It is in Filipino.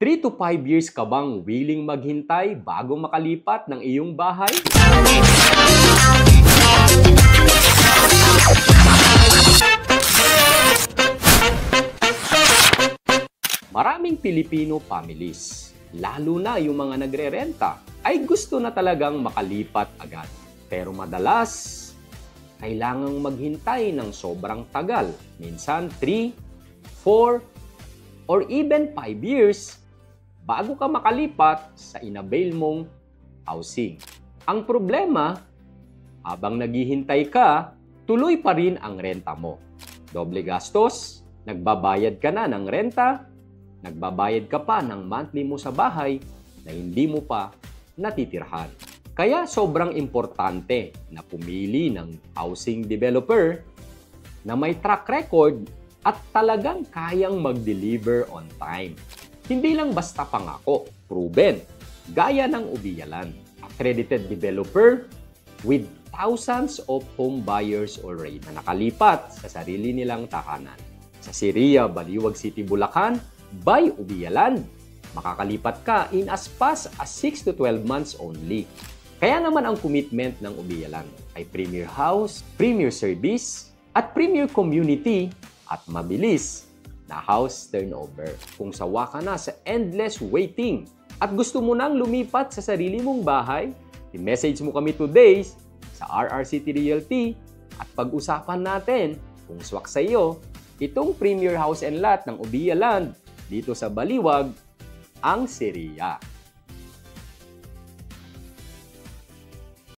3 to 5 years ka bang willing maghintay bago makalipat ng iyong bahay? Maraming Pilipino families, lalo na yung mga nagre-renta, ay gusto na talagang makalipat agad. Pero madalas, kailangang maghintay ng sobrang tagal. Minsan 3, 4, or even 5 years bago ka makalipat sa inavail mong housing. Ang problema, habang naghihintay ka, tuloy pa rin ang renta mo. Doble gastos, nagbabayad ka na ng renta, nagbabayad ka pa ng monthly mo sa bahay na hindi mo pa natitirhan. Kaya sobrang importante na pumili ng housing developer na may track record at talagang kayang mag-deliver on time. Hindi lang basta pangako, proven, gaya ng Ubiyalan, accredited developer with thousands of home buyers already na nakalipat sa sarili nilang tahanan. Sa Siria, Baliwag City, Bulacan, by Ubiyalan, makakalipat ka in as fast as 6 to 12 months only. Kaya naman ang commitment ng Ubiyalan ay premier house, premier service, at premier community at mabilis na house turnover. Kung sawa ka na sa endless waiting at gusto mo nang lumipat sa sarili mong bahay, i-message mo kami today sa RRCT Realty at pag-usapan natin kung swak sa iyo itong premier house and lot ng Ubiyalan dito sa Baliwag, ang Siria.